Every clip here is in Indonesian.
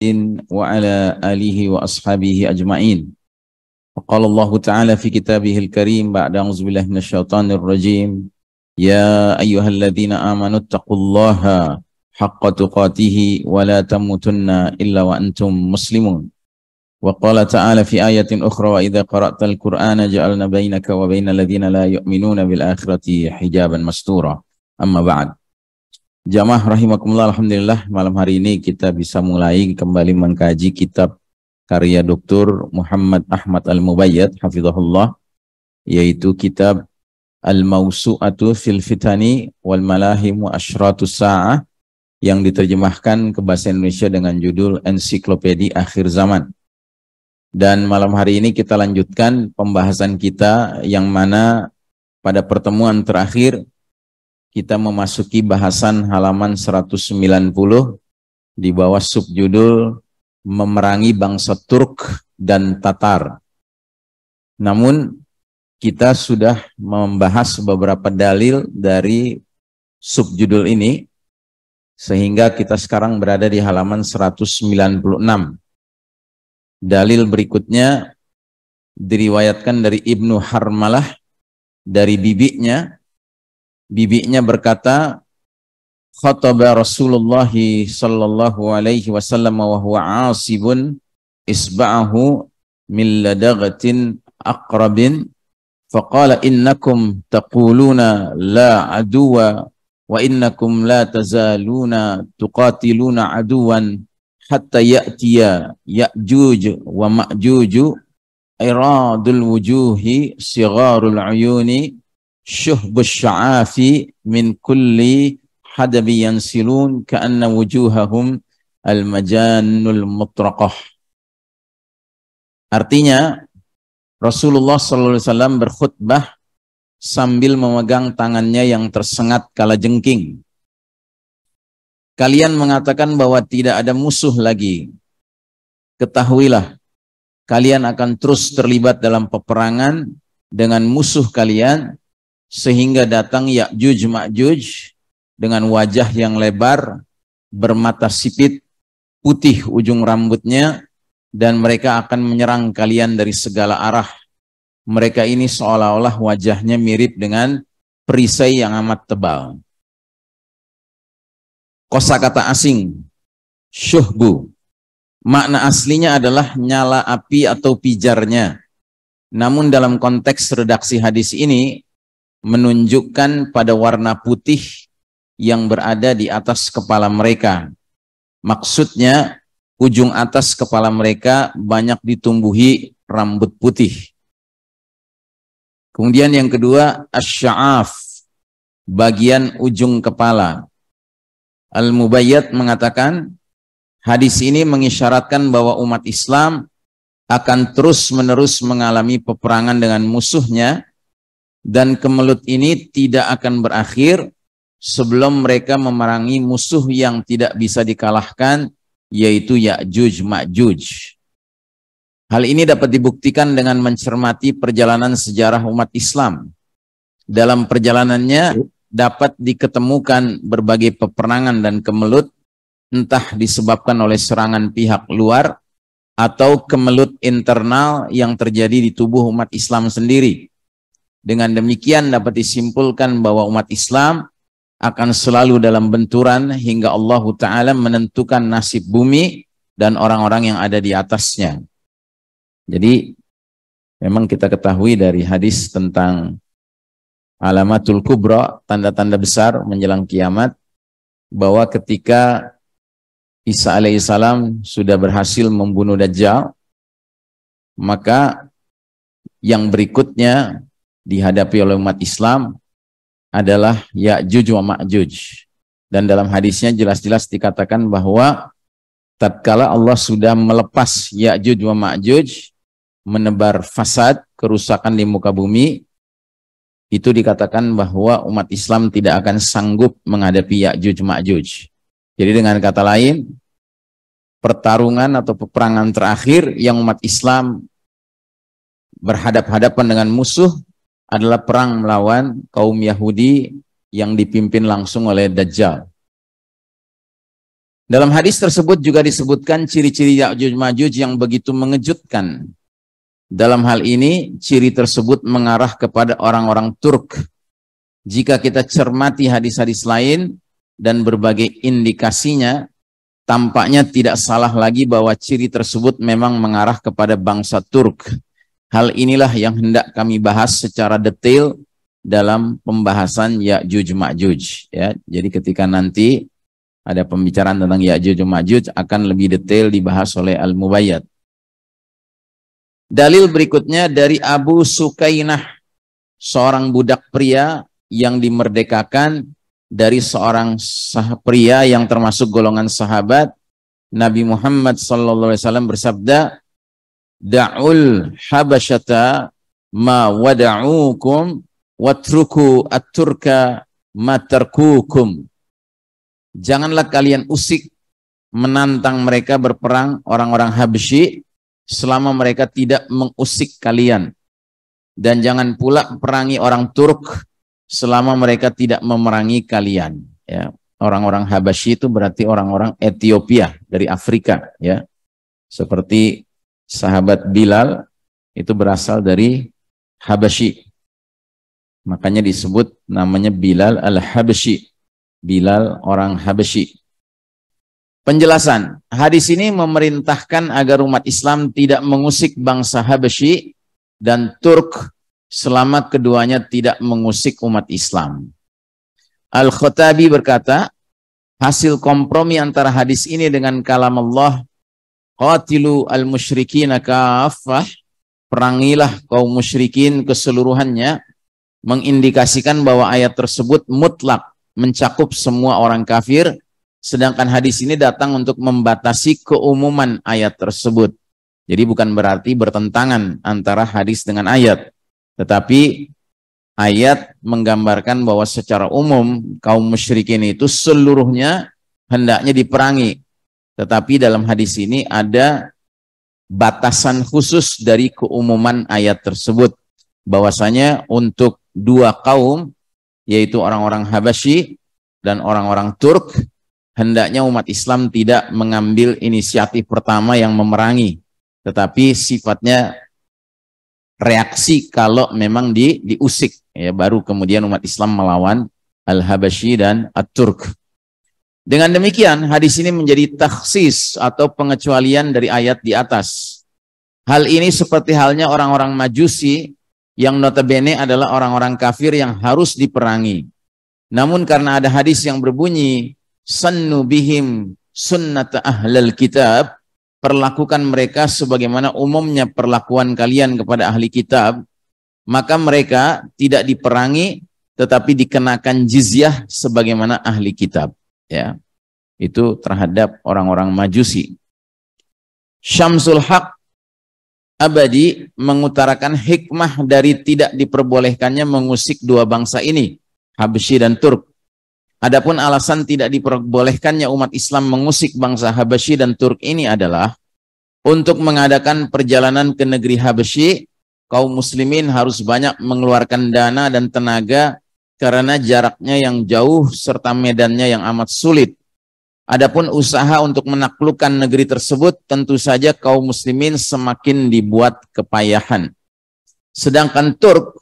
وعلى آله وأصحابه أجمعين. وقال الله تعالى في كتابه الكريم بعد أعوذ بالله من الشيطان الرجيم يا أيها الذين آمنوا اتقوا الله حق تقاته ولا تموتن إلا وأنتم مسلمون. وقال تعالى في آية أخرى وإذا قرأت القرآن جعلنا بينك وبين الذين لا يؤمنون بالآخرة حجابا مستورا. أما بعد. Jamaah rahimakumullah, alhamdulillah malam hari ini kita bisa mulai kembali mengkaji kitab karya Dr. Muhammad Ahmad Al-Mubayyad hafizahullah, yaitu kitab Al-Mawsu'atu fil Fitani wal Malahim wa Ashratus Sa'ah, yang diterjemahkan ke bahasa Indonesia dengan judul Ensiklopedi Akhir Zaman. Dan malam hari ini kita lanjutkan pembahasan kita yang mana pada pertemuan terakhir kita memasuki bahasan halaman 190 di bawah subjudul Memerangi Bangsa Turk dan Tatar. Namun kita sudah membahas beberapa dalil dari subjudul ini sehingga kita sekarang berada di halaman 196. Dalil berikutnya diriwayatkan dari Ibnu Harmalah dari bibinya. Bibinya berkata, khataba Rasulullah sallallahu alaihi wasallam wa huwa asibun isba'ahu min ladaghatin aqrabin faqala innakum taquluna la aduwa wa innakum la tazaluna tuqatiluna aduwan hatta ya'tiya ya'juj wa ma'juj iradul wujuhi sigharul uyuni syuhbus sya'afi min kulli hadabi yansilun ka'anna wujuhahum al-majannul mutraqah. Artinya Rasulullah SAW berkhutbah sambil memegang tangannya yang tersengat kalajengking. Kalian mengatakan bahwa tidak ada musuh lagi. Ketahuilah, kalian akan terus terlibat dalam peperangan dengan musuh kalian sehingga datang Ya'juj Ma'juj dengan wajah yang lebar, bermata sipit, putih ujung rambutnya, dan mereka akan menyerang kalian dari segala arah. Mereka ini seolah-olah wajahnya mirip dengan perisai yang amat tebal. Kosakata asing, syuhbu, makna aslinya adalah nyala api atau pijarnya. Namun dalam konteks redaksi hadis ini menunjukkan pada warna putih yang berada di atas kepala mereka. Maksudnya ujung atas kepala mereka banyak ditumbuhi rambut putih. Kemudian yang kedua, asy-sya'af, bagian ujung kepala. Al-Mubayyad mengatakan hadis ini mengisyaratkan bahwa umat Islam akan terus-menerus mengalami peperangan dengan musuhnya, dan kemelut ini tidak akan berakhir sebelum mereka memerangi musuh yang tidak bisa dikalahkan, yaitu Ya'juj Ma'juj. Hal ini dapat dibuktikan dengan mencermati perjalanan sejarah umat Islam. Dalam perjalanannya dapat diketemukan berbagai peperangan dan kemelut, entah disebabkan oleh serangan pihak luar atau kemelut internal yang terjadi di tubuh umat Islam sendiri. Dengan demikian dapat disimpulkan bahwa umat Islam akan selalu dalam benturan hingga Allah Ta'ala menentukan nasib bumi dan orang-orang yang ada di atasnya. Jadi memang kita ketahui dari hadis tentang alamatul kubra, tanda-tanda besar menjelang kiamat, bahwa ketika Isa alaihissalam sudah berhasil membunuh Dajjal, maka yang berikutnya dihadapi oleh umat Islam adalah Ya'juj wa Ma'juj. Dan dalam hadisnya jelas-jelas dikatakan bahwa tatkala Allah sudah melepas Ya'juj wa Ma'juj, menebar fasad, kerusakan di muka bumi, itu dikatakan bahwa umat Islam tidak akan sanggup menghadapi Ya'juj Ma'juj. Jadi dengan kata lain, pertarungan atau peperangan terakhir yang umat Islam berhadap-hadapan dengan musuh adalah perang melawan kaum Yahudi yang dipimpin langsung oleh Dajjal. Dalam hadis tersebut juga disebutkan ciri-ciri Ya'juj Ma'juj yang begitu mengejutkan. Dalam hal ini, ciri tersebut mengarah kepada orang-orang Turk. Jika kita cermati hadis-hadis lain dan berbagai indikasinya, tampaknya tidak salah lagi bahwa ciri tersebut memang mengarah kepada bangsa Turk. Hal inilah yang hendak kami bahas secara detail dalam pembahasan Ya'juj Ma'juj. Ya, jadi ketika nanti ada pembicaraan tentang Ya'juj Ma'juj akan lebih detail dibahas oleh Al-Mubayyad. Dalil berikutnya dari Abu Sukainah, seorang budak pria yang dimerdekakan dari seorang pria yang termasuk golongan sahabat. Nabi Muhammad SAW bersabda, "Da'ul habasyata ma wada'ukum watruku at-turka ma tarkukum." Janganlah kalian usik menantang mereka berperang orang-orang Habsyi selama mereka tidak mengusik kalian. Dan jangan pula perangi orang Turk selama mereka tidak memerangi kalian. Ya, orang-orang Habsyi itu berarti orang-orang Ethiopia dari Afrika. Ya, seperti sahabat Bilal itu berasal dari Habsyi. Makanya disebut namanya Bilal al-Habsyi. Bilal orang Habsyi. Penjelasan, hadis ini memerintahkan agar umat Islam tidak mengusik bangsa Habsyi dan Turk selama keduanya tidak mengusik umat Islam. Al-Khattabi berkata, hasil kompromi antara hadis ini dengan kalam Allah, qatilu al-musyrikina kaffah, perangilah kaum musyrikin keseluruhannya, mengindikasikan bahwa ayat tersebut mutlak, mencakup semua orang kafir, sedangkan hadis ini datang untuk membatasi keumuman ayat tersebut. Jadi bukan berarti bertentangan antara hadis dengan ayat, tetapi ayat menggambarkan bahwa secara umum kaum musyrikin itu seluruhnya hendaknya diperangi. Tetapi dalam hadis ini ada batasan khusus dari keumuman ayat tersebut, bahwasanya untuk dua kaum, yaitu orang-orang Habsyi dan orang-orang Turk, hendaknya umat Islam tidak mengambil inisiatif pertama yang memerangi, tetapi sifatnya reaksi kalau memang diusik, ya, baru kemudian umat Islam melawan Al-Habsyi dan At-Turk. Dengan demikian, hadis ini menjadi takhsis atau pengecualian dari ayat di atas. Hal ini seperti halnya orang-orang Majusi yang notabene adalah orang-orang kafir yang harus diperangi. Namun karena ada hadis yang berbunyi, sannu bihim sunnata ahlal kitab, perlakukan mereka sebagaimana umumnya perlakuan kalian kepada ahli kitab, maka mereka tidak diperangi tetapi dikenakan jizyah sebagaimana ahli kitab. Ya, itu terhadap orang-orang Majusi. Syamsul Haq Abadi mengutarakan hikmah dari tidak diperbolehkannya mengusik dua bangsa ini, Habsyi dan Turk. Adapun alasan tidak diperbolehkannya umat Islam mengusik bangsa Habsyi dan Turk ini adalah untuk mengadakan perjalanan ke negeri Habsyi, kaum muslimin harus banyak mengeluarkan dana dan tenaga karena jaraknya yang jauh serta medannya yang amat sulit. Adapun usaha untuk menaklukkan negeri tersebut, tentu saja kaum muslimin semakin dibuat kepayahan. Sedangkan Turk,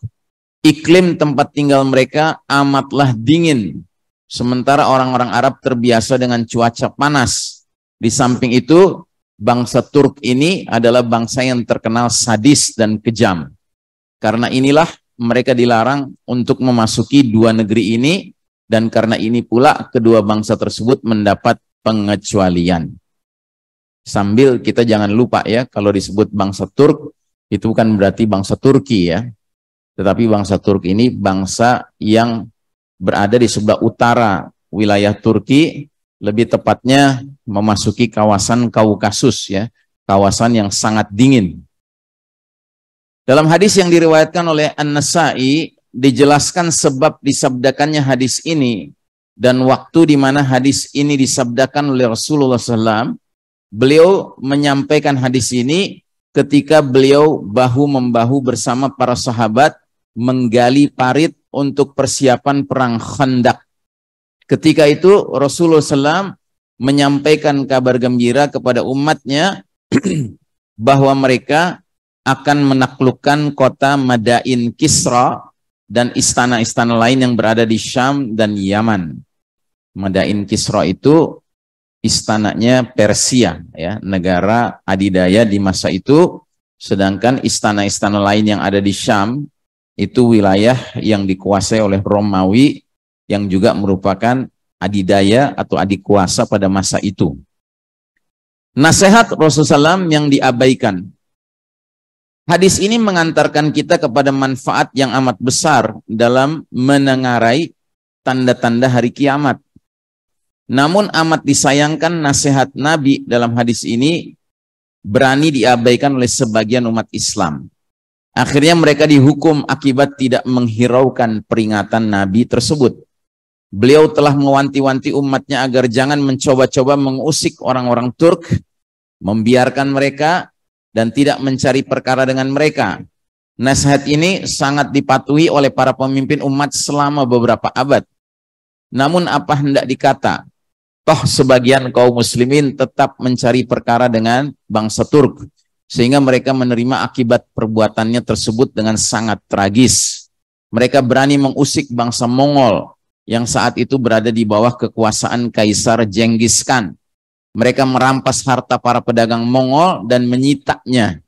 iklim tempat tinggal mereka amatlah dingin, sementara orang-orang Arab terbiasa dengan cuaca panas. Di samping itu, bangsa Turk ini adalah bangsa yang terkenal sadis dan kejam. Karena inilah mereka dilarang untuk memasuki dua negeri ini, dan karena ini pula kedua bangsa tersebut mendapat pengecualian. Sambil kita jangan lupa ya, kalau disebut bangsa Turk, itu bukan berarti bangsa Turki ya. Tetapi bangsa Turk ini bangsa yang berada di sebelah utara wilayah Turki, lebih tepatnya memasuki kawasan Kaukasus ya, kawasan yang sangat dingin. Dalam hadis yang diriwayatkan oleh An-Nasa'i, dijelaskan sebab disabdakannya hadis ini dan waktu di mana hadis ini disabdakan oleh Rasulullah SAW. Beliau menyampaikan hadis ini ketika beliau bahu-membahu bersama para sahabat menggali parit untuk persiapan perang Khandaq. Ketika itu Rasulullah SAW menyampaikan kabar gembira kepada umatnya bahwa mereka akan menaklukkan kota Madain Kisra dan istana-istana lain yang berada di Syam dan Yaman. Madain Kisra itu istananya Persia, ya, negara adidaya di masa itu, sedangkan istana-istana lain yang ada di Syam itu wilayah yang dikuasai oleh Romawi yang juga merupakan adidaya atau adik kuasa pada masa itu. Nasihat Rasulullah SAW yang diabaikan. Hadis ini mengantarkan kita kepada manfaat yang amat besar dalam menengarai tanda-tanda hari kiamat. Namun amat disayangkan nasihat Nabi dalam hadis ini berani diabaikan oleh sebagian umat Islam. Akhirnya mereka dihukum akibat tidak menghiraukan peringatan Nabi tersebut. Beliau telah mewanti-wanti umatnya agar jangan mencoba-coba mengusik orang-orang Turk, membiarkan mereka, dan tidak mencari perkara dengan mereka. Nasihat ini sangat dipatuhi oleh para pemimpin umat selama beberapa abad. Namun apa hendak dikata, toh sebagian kaum muslimin tetap mencari perkara dengan bangsa Turk, sehingga mereka menerima akibat perbuatannya tersebut dengan sangat tragis. Mereka berani mengusik bangsa Mongol yang saat itu berada di bawah kekuasaan Kaisar Genghis Khan. Mereka merampas harta para pedagang Mongol dan menyitanya.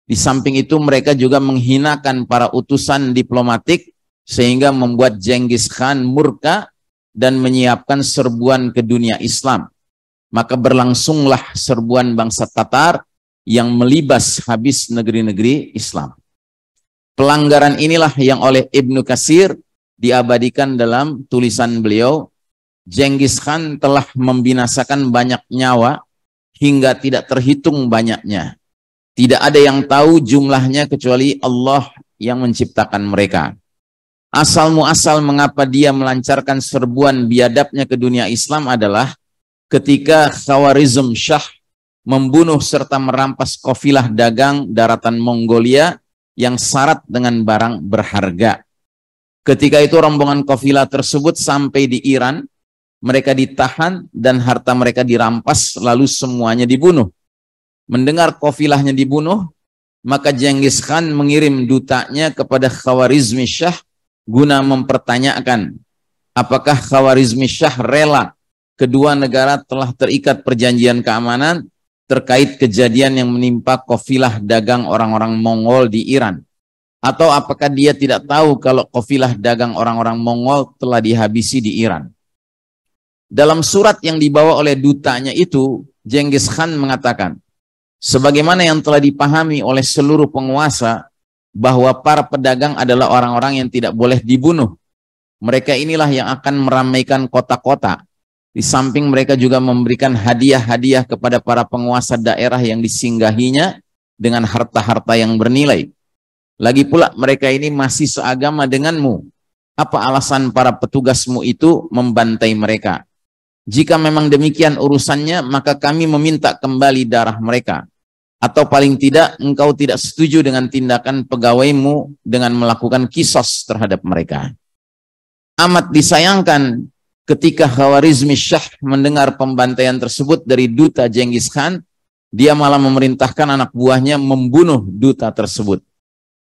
Di samping itu mereka juga menghinakan para utusan diplomatik sehingga membuat Genghis Khan murka dan menyiapkan serbuan ke dunia Islam. Maka berlangsunglah serbuan bangsa Tatar yang melibas habis negeri-negeri Islam. Pelanggaran inilah yang oleh Ibnu Katsir diabadikan dalam tulisan beliau, Genghis Khan telah membinasakan banyak nyawa hingga tidak terhitung banyaknya. Tidak ada yang tahu jumlahnya kecuali Allah yang menciptakan mereka. Asal muasal mengapa dia melancarkan serbuan biadabnya ke dunia Islam adalah ketika Khawarizm Shah membunuh serta merampas kafilah dagang daratan Mongolia yang syarat dengan barang berharga. Ketika itu rombongan kafilah tersebut sampai di Iran, mereka ditahan dan harta mereka dirampas lalu semuanya dibunuh. Mendengar kafilahnya dibunuh, maka Genghis Khan mengirim dutanya kepada Khawarizmi Shah guna mempertanyakan apakah Khawarizmi Shah rela kedua negara telah terikat perjanjian keamanan terkait kejadian yang menimpa kafilah dagang orang-orang Mongol di Iran. Atau apakah dia tidak tahu kalau kafilah dagang orang-orang Mongol telah dihabisi di Iran. Dalam surat yang dibawa oleh dutanya itu, Genghis Khan mengatakan, sebagaimana yang telah dipahami oleh seluruh penguasa, bahwa para pedagang adalah orang-orang yang tidak boleh dibunuh. Mereka inilah yang akan meramaikan kota-kota. Di samping mereka juga memberikan hadiah-hadiah kepada para penguasa daerah yang disinggahinya dengan harta-harta yang bernilai. Lagi pula mereka ini masih seagama denganmu. Apa alasan para petugasmu itu membantai mereka? Jika memang demikian urusannya, maka kami meminta kembali darah mereka. Atau paling tidak engkau tidak setuju dengan tindakan pegawaimu dengan melakukan kisos terhadap mereka. Amat disayangkan ketika Khawarizmi Shah mendengar pembantaian tersebut dari duta Genghis Khan, dia malah memerintahkan anak buahnya membunuh duta tersebut.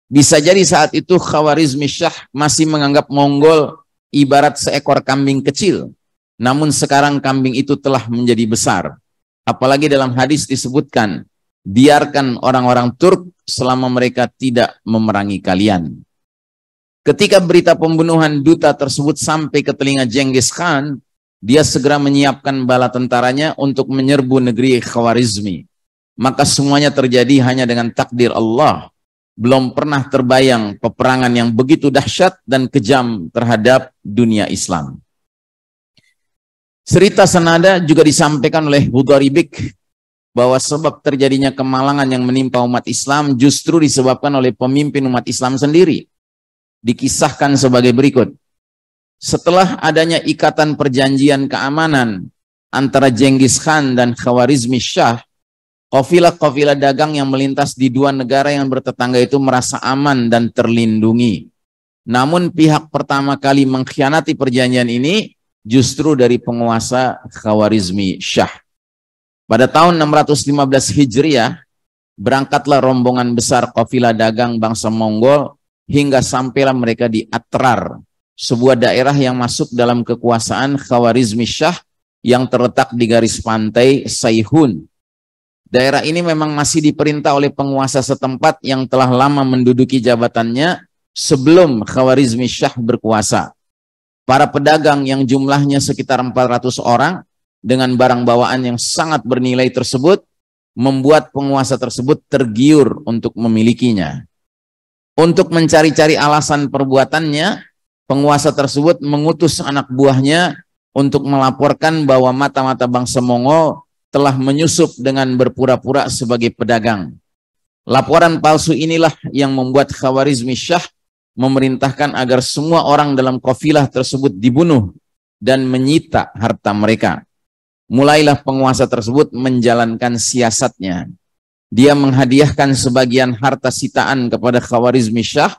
Bisa jadi saat itu Khawarizmi Shah masih menganggap Mongol ibarat seekor kambing kecil. Namun sekarang kambing itu telah menjadi besar. Apalagi dalam hadis disebutkan, biarkan orang-orang Turk selama mereka tidak memerangi kalian. Ketika berita pembunuhan duta tersebut sampai ke telinga Genghis Khan, dia segera menyiapkan bala tentaranya untuk menyerbu negeri Khawarizmi. Maka semuanya terjadi hanya dengan takdir Allah. Belum pernah terbayang peperangan yang begitu dahsyat dan kejam terhadap dunia Islam. Cerita senada juga disampaikan oleh Hudaribik bahwa sebab terjadinya kemalangan yang menimpa umat Islam justru disebabkan oleh pemimpin umat Islam sendiri. Dikisahkan sebagai berikut. Setelah adanya ikatan perjanjian keamanan antara Genghis Khan dan Khawarizmi Shah, kafilah-kafilah dagang yang melintas di dua negara yang bertetangga itu merasa aman dan terlindungi. Namun pihak pertama kali mengkhianati perjanjian ini justru dari penguasa Khawarizmi Syah. Pada tahun 615 Hijriah, berangkatlah rombongan besar kafilah dagang bangsa Mongol hingga sampailah mereka di Atrar, sebuah daerah yang masuk dalam kekuasaan Khawarizmi Syah yang terletak di garis pantai Saihun. Daerah ini memang masih diperintah oleh penguasa setempat yang telah lama menduduki jabatannya sebelum Khawarizmi Syah berkuasa. Para pedagang yang jumlahnya sekitar 400 orang dengan barang bawaan yang sangat bernilai tersebut membuat penguasa tersebut tergiur untuk memilikinya. Untuk mencari-cari alasan perbuatannya, penguasa tersebut mengutus anak buahnya untuk melaporkan bahwa mata-mata bangsa Mongol telah menyusup dengan berpura-pura sebagai pedagang. Laporan palsu inilah yang membuat Khawarizmi Syah memerintahkan agar semua orang dalam kafilah tersebut dibunuh dan menyita harta mereka. Mulailah penguasa tersebut menjalankan siasatnya. Dia menghadiahkan sebagian harta sitaan kepada Khawarizmi Syah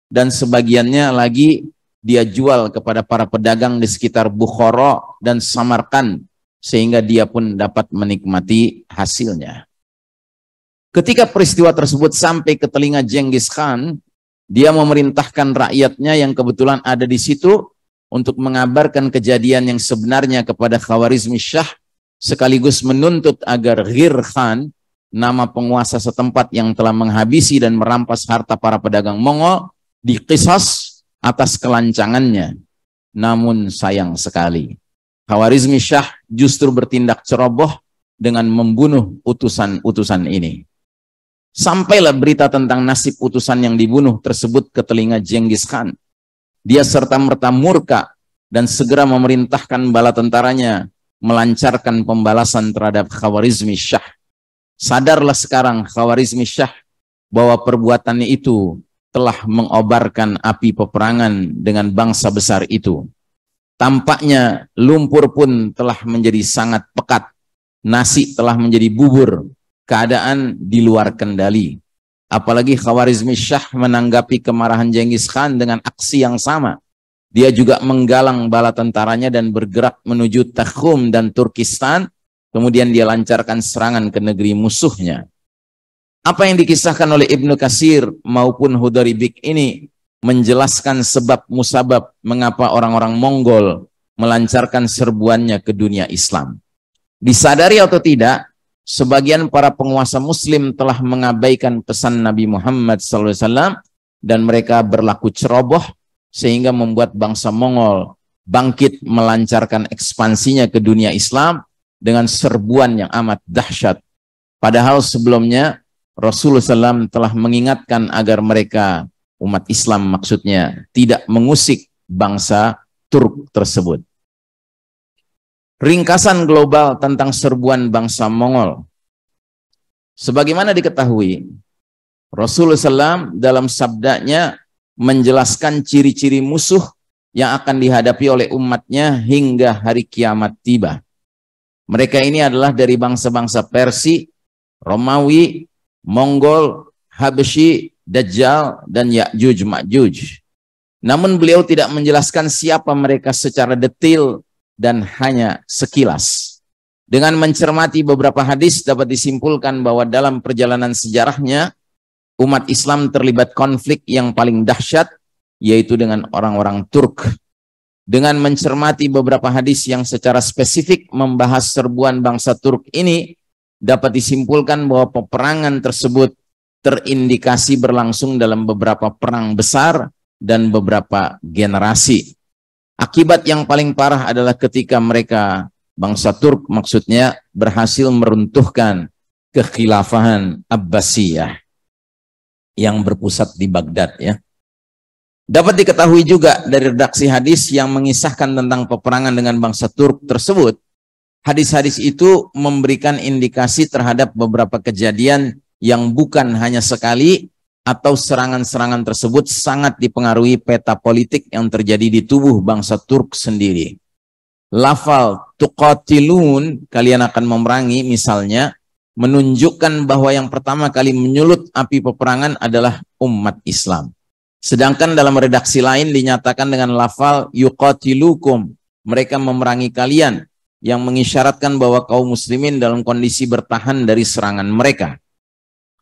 dan sebagiannya lagi dia jual kepada para pedagang di sekitar Bukhara dan Samarkand sehingga dia pun dapat menikmati hasilnya. Ketika peristiwa tersebut sampai ke telinga Genghis Khan, dia memerintahkan rakyatnya yang kebetulan ada di situ untuk mengabarkan kejadian yang sebenarnya kepada Khawarizmi Syah, sekaligus menuntut agar Ghir Khan, nama penguasa setempat yang telah menghabisi dan merampas harta para pedagang Mongol, diqisas atas kelancangannya. Namun sayang sekali, Khawarizmi Syah justru bertindak ceroboh dengan membunuh utusan-utusan ini. Sampailah berita tentang nasib utusan yang dibunuh tersebut ke telinga Genghis Khan. Dia serta-merta murka dan segera memerintahkan bala tentaranya melancarkan pembalasan terhadap Khawarizmi Syah. Sadarlah sekarang Khawarizmi Syah bahwa perbuatannya itu telah mengobarkan api peperangan dengan bangsa besar itu. Tampaknya lumpur pun telah menjadi sangat pekat, nasi telah menjadi bubur, keadaan di luar kendali. Apalagi Khawarizmi Syah menanggapi kemarahan Genghis Khan dengan aksi yang sama. Dia juga menggalang bala tentaranya dan bergerak menuju Takhum dan Turkistan. Kemudian dia lancarkan serangan ke negeri musuhnya. Apa yang dikisahkan oleh Ibnu Katsir maupun Hudaribik ini menjelaskan sebab musabab mengapa orang-orang Mongol melancarkan serbuannya ke dunia Islam. Disadari atau tidak, sebagian para penguasa Muslim telah mengabaikan pesan Nabi Muhammad SAW dan mereka berlaku ceroboh sehingga membuat bangsa Mongol bangkit melancarkan ekspansinya ke dunia Islam dengan serbuan yang amat dahsyat. Padahal sebelumnya Rasulullah SAW telah mengingatkan agar mereka, umat Islam maksudnya, tidak mengusik bangsa Turk tersebut. Ringkasan global tentang serbuan bangsa Mongol. Sebagaimana diketahui, Rasulullah SAW dalam sabdanya menjelaskan ciri-ciri musuh yang akan dihadapi oleh umatnya hingga hari kiamat tiba. Mereka ini adalah dari bangsa-bangsa Persia, Romawi, Mongol, Habsyi, Dajjal, dan Ya'juj Ma'juj. Namun beliau tidak menjelaskan siapa mereka secara detail dan hanya sekilas. Dengan mencermati beberapa hadis dapat disimpulkan bahwa dalam perjalanan sejarahnya, umat Islam terlibat konflik yang paling dahsyat, yaitu dengan orang-orang Turk. Dengan mencermati beberapa hadis yang secara spesifik membahas serbuan bangsa Turk ini, dapat disimpulkan bahwa peperangan tersebut terindikasi berlangsung dalam beberapa perang besar dan beberapa generasi. Akibat yang paling parah adalah ketika mereka, bangsa Turk maksudnya, berhasil meruntuhkan kekhilafahan Abbasiyah yang berpusat di Baghdad, ya. Dapat diketahui juga dari redaksi hadis yang mengisahkan tentang peperangan dengan bangsa Turk tersebut, hadis-hadis itu memberikan indikasi terhadap beberapa kejadian yang bukan hanya sekali, atau serangan-serangan tersebut sangat dipengaruhi peta politik yang terjadi di tubuh bangsa Turk sendiri. Lafal tuqatilun, kalian akan memerangi, misalnya, menunjukkan bahwa yang pertama kali menyulut api peperangan adalah umat Islam. Sedangkan dalam redaksi lain dinyatakan dengan lafal yuqatilukum, mereka memerangi kalian, yang mengisyaratkan bahwa kaum muslimin dalam kondisi bertahan dari serangan mereka.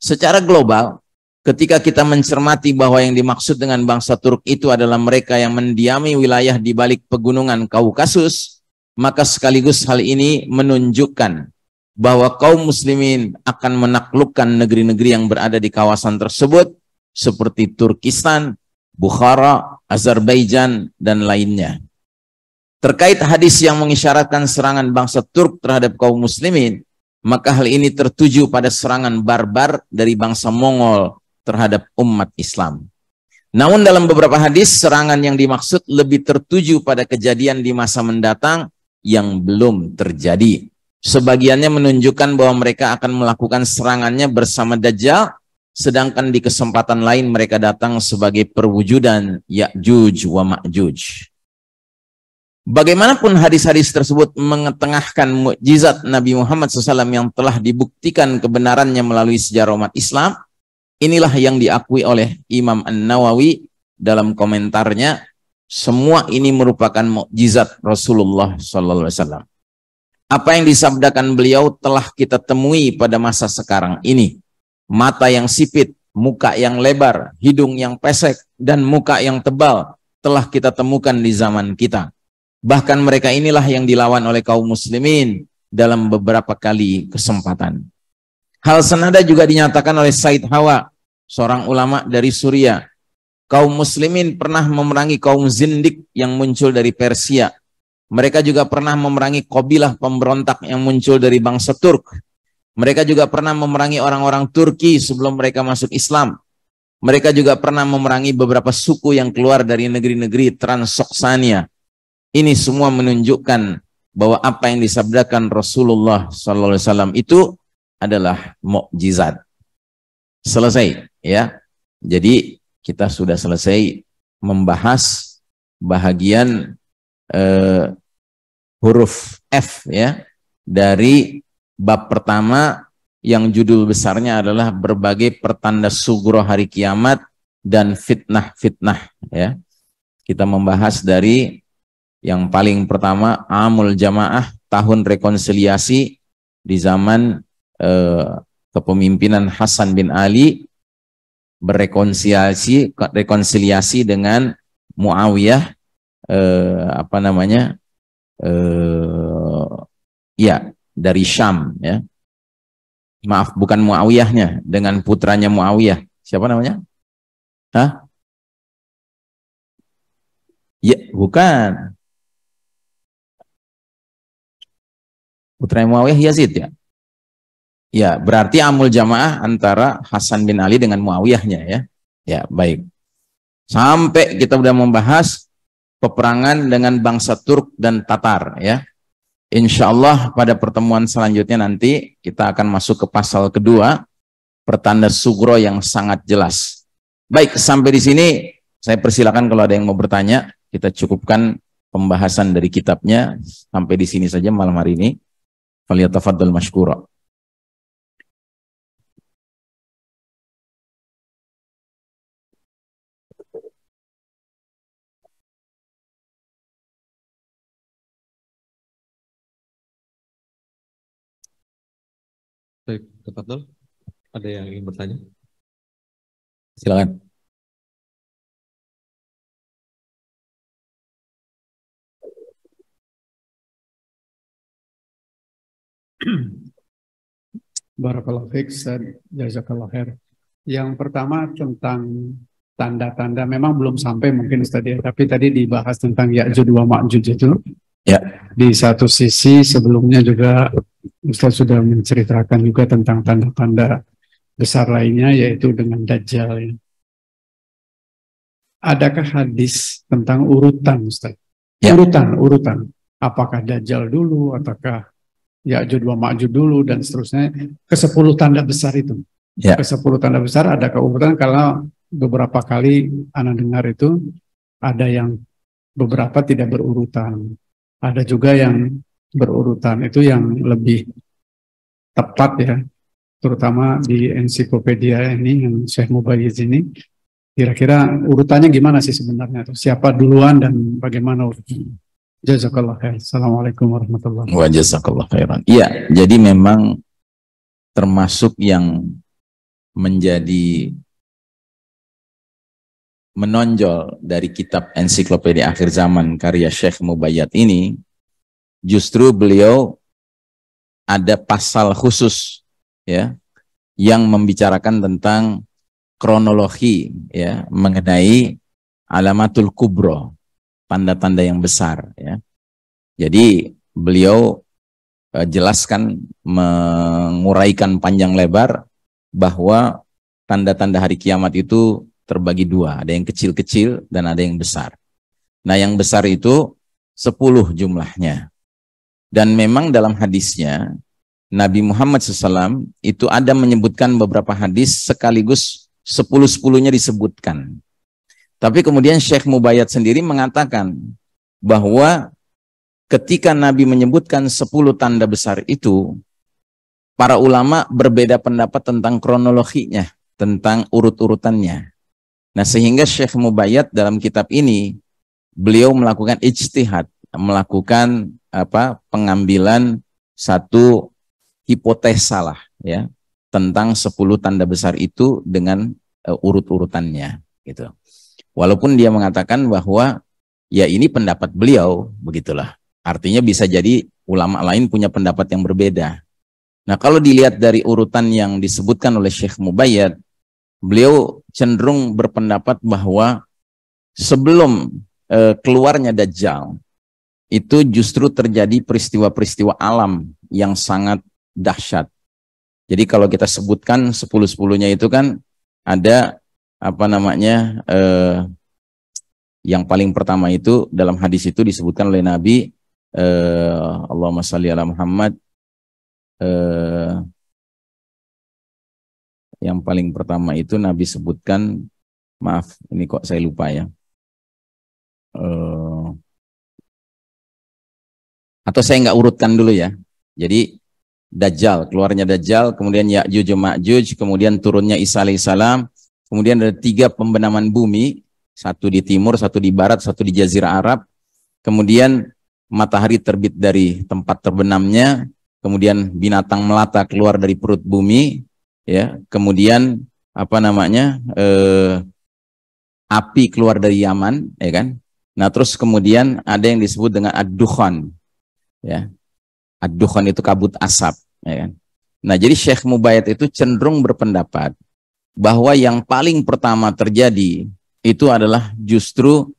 Secara global, ketika kita mencermati bahwa yang dimaksud dengan bangsa Turk itu adalah mereka yang mendiami wilayah di balik pegunungan Kaukasus, maka sekaligus hal ini menunjukkan bahwa kaum muslimin akan menaklukkan negeri-negeri yang berada di kawasan tersebut seperti Turkistan, Bukhara, Azerbaijan, dan lainnya. Terkait hadis yang mengisyaratkan serangan bangsa Turk terhadap kaum muslimin, maka hal ini tertuju pada serangan barbar dari bangsa Mongol terhadap umat Islam. Namun dalam beberapa hadis, serangan yang dimaksud lebih tertuju pada kejadian di masa mendatang yang belum terjadi. Sebagiannya menunjukkan bahwa mereka akan melakukan serangannya bersama Dajjal, sedangkan di kesempatan lain mereka datang sebagai perwujudan Ya'juj wa Ma'juj. Bagaimanapun hadis-hadis tersebut mengetengahkan mukjizat Nabi Muhammad SAW yang telah dibuktikan kebenarannya melalui sejarah umat Islam, inilah yang diakui oleh Imam An-Nawawi dalam komentarnya, semua ini merupakan mukjizat Rasulullah SAW. Apa yang disabdakan beliau telah kita temui pada masa sekarang ini. Mata yang sipit, muka yang lebar, hidung yang pesek, dan muka yang tebal telah kita temukan di zaman kita. Bahkan mereka inilah yang dilawan oleh kaum muslimin dalam beberapa kali kesempatan. Hal senada juga dinyatakan oleh Said Hawa, seorang ulama dari Suriah. Kaum muslimin pernah memerangi kaum zindik yang muncul dari Persia. Mereka juga pernah memerangi kabilah pemberontak yang muncul dari bangsa Turk. Mereka juga pernah memerangi orang-orang Turki sebelum mereka masuk Islam. Mereka juga pernah memerangi beberapa suku yang keluar dari negeri-negeri Transoksania. Ini semua menunjukkan bahwa apa yang disabdakan Rasulullah SAW itu adalah mukjizat. Selesai, ya. Jadi kita sudah selesai membahas bahagian huruf F, ya, dari bab pertama yang judul besarnya adalah berbagai pertanda sugro hari kiamat dan fitnah-fitnah, ya. Kita membahas dari yang paling pertama, Amul Jamaah, tahun rekonsiliasi di zaman kepemimpinan Hasan bin Ali, rekonsiliasi dengan Muawiyah, ya, dari Syam, ya. Maaf, bukan Muawiyahnya, dengan putranya Muawiyah. Siapa namanya? Hah? Ya, bukan. Putranya Muawiyah Yazid, ya. Ya, berarti Amul Jamaah antara Hasan bin Ali dengan Muawiyahnya, ya. Ya, baik. Sampai kita sudah membahas peperangan dengan bangsa Turk dan Tatar, ya. Insya Allah pada pertemuan selanjutnya nanti kita akan masuk ke pasal kedua, pertanda sugro yang sangat jelas. Baik, sampai di sini saya persilakan kalau ada yang mau bertanya, kita cukupkan pembahasan dari kitabnya sampai di sini saja malam hari ini. Falyatafaddal mashkura. Baik, tafadhol. Ada yang ingin bertanya? Silakan. Barakallahu fiik, jazakallahu khair. Yang pertama tentang tanda-tanda, memang belum sampai mungkin Ustaz ya, tapi tadi dibahas tentang Ya'juj wa Ma'juj itu. Ya. Di satu sisi sebelumnya juga Ustaz sudah menceritakan juga tentang tanda-tanda besar lainnya, yaitu dengan Dajjal. Ya. Adakah hadis tentang urutan Ustaz? Ya. Urutan. Apakah Dajjal dulu, ataukah Ya'juj wa Ma'juj dulu, dan seterusnya, ke 10 tanda besar itu. Ya. Ke 10 tanda besar ada keurutan, karena beberapa kali Ana dengar itu ada yang beberapa tidak berurutan. Ada juga yang berurutan, itu yang lebih tepat ya. Terutama di ensiklopedia ini, yang Syekh Mubayyiz ini, kira-kira urutannya gimana sih sebenarnya? Siapa duluan dan bagaimana urutannya? Jazakallah khair. Assalamualaikum warahmatullahi wabarakatuh. Wa jazakallah khairan. Iya, jadi memang termasuk yang menjadi menonjol dari kitab Ensiklopedia Akhir Zaman karya Syekh Mubayyad ini, justru beliau ada pasal khusus ya yang membicarakan tentang kronologi ya mengenai alamatul kubro, tanda-tanda yang besar ya. Jadi beliau jelaskan, menguraikan panjang lebar bahwa tanda-tanda hari kiamat itu terbagi dua, ada yang kecil-kecil dan ada yang besar. Nah, yang besar itu 10 jumlahnya. Dan memang dalam hadisnya Nabi Muhammad SAW itu ada menyebutkan beberapa hadis sekaligus 10-10-nya disebutkan. Tapi kemudian Syekh Mubayyad sendiri mengatakan bahwa ketika Nabi menyebutkan 10 tanda besar itu, para ulama berbeda pendapat tentang kronologinya, tentang urut-urutannya. Nah, sehingga Syekh Mubayyad dalam kitab ini, beliau melakukan ijtihad, melakukan pengambilan satu hipotesa lah ya, tentang 10 tanda besar itu dengan urut-urutannya gitu. Walaupun dia mengatakan bahwa ya ini pendapat beliau, begitulah. Artinya bisa jadi ulama lain punya pendapat yang berbeda. Nah, kalau dilihat dari urutan yang disebutkan oleh Syekh Mubayyad, beliau cenderung berpendapat bahwa sebelum keluarnya Dajjal, itu justru terjadi peristiwa-peristiwa alam yang sangat dahsyat. Jadi kalau kita sebutkan 10-10-nya itu kan ada yang paling pertama itu dalam hadis itu disebutkan oleh Nabi, Allahumma shalli ala Muhammad, yang paling pertama itu Nabi sebutkan, maaf ini kok saya lupa ya, atau saya nggak urutkan dulu ya. Jadi Dajjal, keluarnya Dajjal, kemudian Ya'juj Ma'juj, kemudian turunnya Isa alaihissalam, kemudian ada 3 pembenaman bumi, satu di timur, satu di barat, satu di Jazirah Arab, kemudian matahari terbit dari tempat terbenamnya, kemudian binatang melata keluar dari perut bumi, ya, kemudian api keluar dari Yaman, ya kan? Nah, terus kemudian ada yang disebut dengan ad-dukhan, ya, ad-dukhan itu kabut asap, ya kan? Nah, jadi Syekh Mubayyad itu cenderung berpendapat bahwa yang paling pertama terjadi itu adalah justru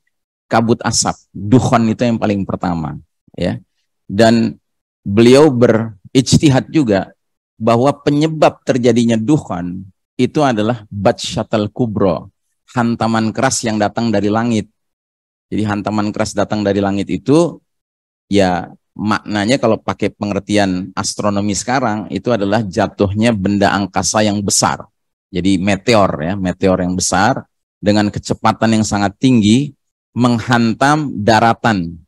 kabut asap, dukhan itu yang paling pertama, ya. Dan beliau berijtihad juga bahwa penyebab terjadinya dukhan itu adalah batsyatal kubro, hantaman keras yang datang dari langit. Jadi hantaman keras datang dari langit itu ya maknanya kalau pakai pengertian astronomi sekarang itu adalah jatuhnya benda angkasa yang besar. Jadi meteor ya, meteor yang besar dengan kecepatan yang sangat tinggi menghantam daratan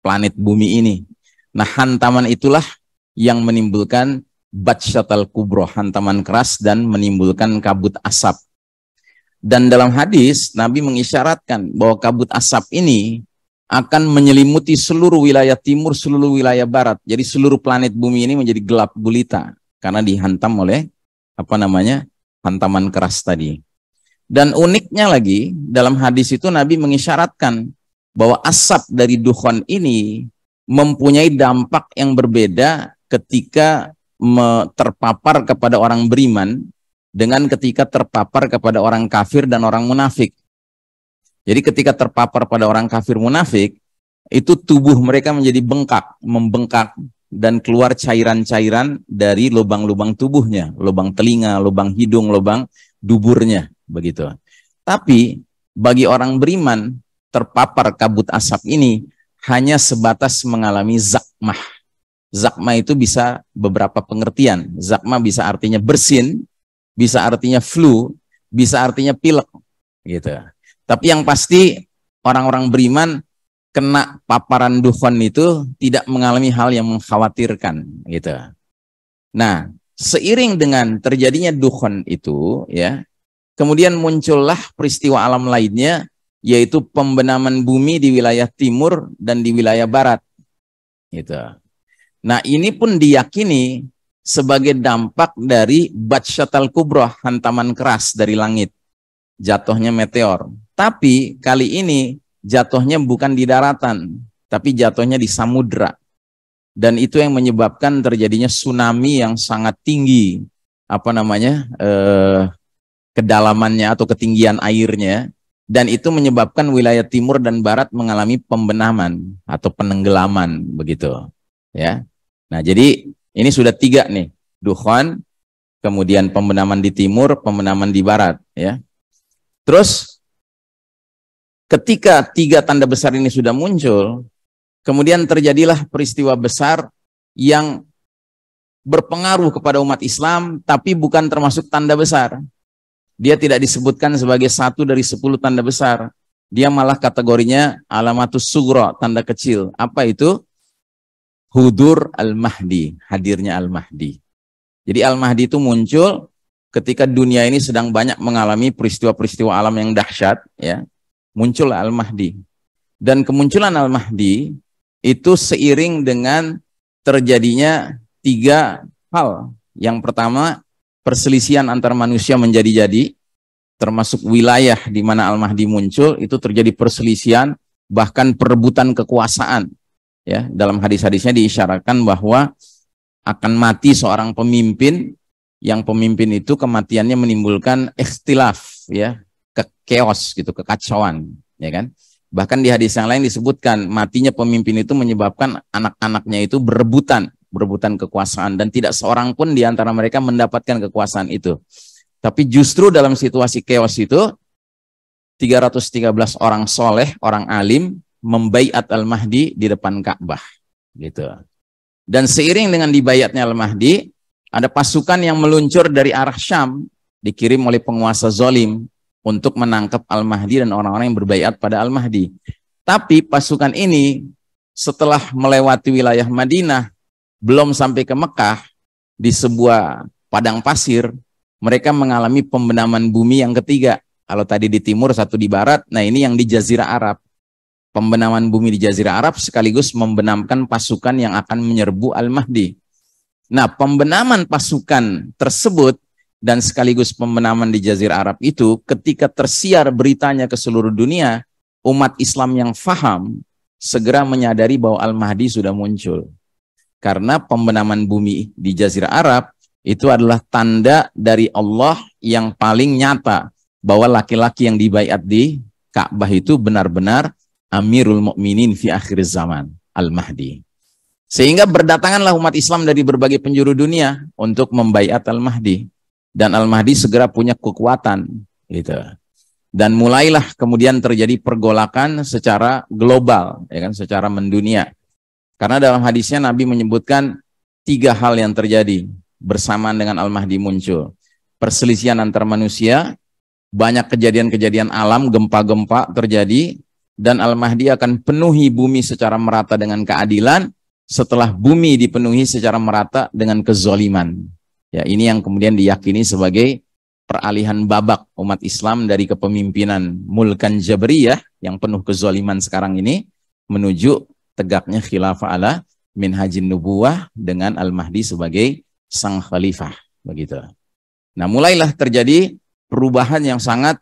planet bumi ini. Nah, hantaman itulah yang menimbulkan batsyatal kubro, hantaman keras dan menimbulkan kabut asap. Dan dalam hadis Nabi mengisyaratkan bahwa kabut asap ini akan menyelimuti seluruh wilayah timur, seluruh wilayah barat. Jadi seluruh planet bumi ini menjadi gelap gulita karena dihantam oleh hantaman keras tadi. Dan uniknya lagi dalam hadis itu Nabi mengisyaratkan bahwa asap dari dukhan ini mempunyai dampak yang berbeda ketika terpapar kepada orang beriman dengan ketika terpapar kepada orang kafir dan orang munafik. Jadi ketika terpapar pada orang kafir munafik, itu tubuh mereka menjadi bengkak, membengkak, dan keluar cairan-cairan dari lubang-lubang tubuhnya, lubang telinga, lubang hidung, lubang duburnya, begitu. Tapi bagi orang beriman terpapar kabut asap ini hanya sebatas mengalami zakmah. Zakmah itu bisa beberapa pengertian. Zakmah bisa artinya bersin, bisa artinya flu, bisa artinya pilek, gitu. Tapi yang pasti orang-orang beriman kena paparan dukhan itu tidak mengalami hal yang mengkhawatirkan, gitu. Nah, seiring dengan terjadinya dukhan itu, ya, kemudian muncullah peristiwa alam lainnya yaitu pembenaman bumi di wilayah timur dan di wilayah barat. Gitu. Nah, ini pun diyakini sebagai dampak dari Batshatal Kubra, hantaman keras dari langit, jatuhnya meteor. Tapi kali ini jatuhnya bukan di daratan, tapi jatuhnya di samudra. Dan itu yang menyebabkan terjadinya tsunami yang sangat tinggi, kedalamannya atau ketinggian airnya, dan itu menyebabkan wilayah timur dan barat mengalami pembenaman atau penenggelaman, begitu. Ya. Nah, jadi ini sudah 3 nih, dukhan, kemudian pembenaman di timur, pembenaman di barat. Ya. Terus ketika 3 tanda besar ini sudah muncul, kemudian terjadilah peristiwa besar yang berpengaruh kepada umat Islam, tapi bukan termasuk tanda besar. Dia tidak disebutkan sebagai 1 dari 10 tanda besar. Dia malah kategorinya alamatus sughra, tanda kecil. Apa itu? Hudur al-Mahdi, hadirnya al-Mahdi. Jadi al-Mahdi itu muncul ketika dunia ini sedang banyak mengalami peristiwa-peristiwa alam yang dahsyat, ya. Muncul al-Mahdi. Dan kemunculan al-Mahdi itu seiring dengan terjadinya 3 hal. Yang pertama, perselisihan antar manusia menjadi-jadi, termasuk wilayah di mana al-Mahdi muncul, itu terjadi perselisihan, bahkan perebutan kekuasaan. Ya, dalam hadis-hadisnya diisyaratkan bahwa akan mati seorang pemimpin, yang pemimpin itu kematiannya menimbulkan ikhtilaf, ya, chaos gitu, kekacauan, ya kan? Bahkan di hadis yang lain disebutkan matinya pemimpin itu menyebabkan anak-anaknya itu berebutan kekuasaan, dan tidak seorang pun di antara mereka mendapatkan kekuasaan itu. Tapi justru dalam situasi chaos itu 313 orang soleh, orang alim membaiat al-Mahdi di depan Ka'bah, gitu. Dan seiring dengan dibayatnya al-Mahdi, ada pasukan yang meluncur dari arah Syam, dikirim oleh penguasa zalim untuk menangkap al-Mahdi dan orang-orang yang berbaiat pada al-Mahdi. Tapi pasukan ini setelah melewati wilayah Madinah, belum sampai ke Mekah, di sebuah padang pasir, mereka mengalami pembenaman bumi yang ketiga. Kalau tadi di timur, 1 di barat, nah ini yang di Jazirah Arab. Pembenaman bumi di Jazirah Arab sekaligus membenamkan pasukan yang akan menyerbu al-Mahdi. Nah, pembenaman pasukan tersebut dan sekaligus pembenaman di Jazirah Arab itu, ketika tersiar beritanya ke seluruh dunia, umat Islam yang faham segera menyadari bahwa al-Mahdi sudah muncul. Karena pembenaman bumi di Jazirah Arab itu adalah tanda dari Allah yang paling nyata bahwa laki-laki yang dibaiat di Ka'bah itu benar-benar Amirul Mukminin fi akhir zaman, Al-Mahdi. Sehingga berdatanganlah umat Islam dari berbagai penjuru dunia untuk membaiat Al-Mahdi. Dan Al-Mahdi segera punya kekuatan, gitu. Dan mulailah kemudian terjadi pergolakan secara global, ya kan, secara mendunia. Karena dalam hadisnya Nabi menyebutkan 3 hal yang terjadi bersamaan dengan Al-Mahdi muncul. Perselisihan antar manusia, banyak kejadian-kejadian alam, gempa-gempa terjadi, dan Al-Mahdi akan penuhi bumi secara merata dengan keadilan setelah bumi dipenuhi secara merata dengan kezaliman. Ya, ini yang kemudian diyakini sebagai peralihan babak umat Islam dari kepemimpinan mulkan jabriyah yang penuh kezaliman sekarang ini menuju tegaknya khilafah ala minhajin nubuwah dengan Al-Mahdi sebagai sang khalifah, begitu. Nah, mulailah terjadi perubahan yang sangat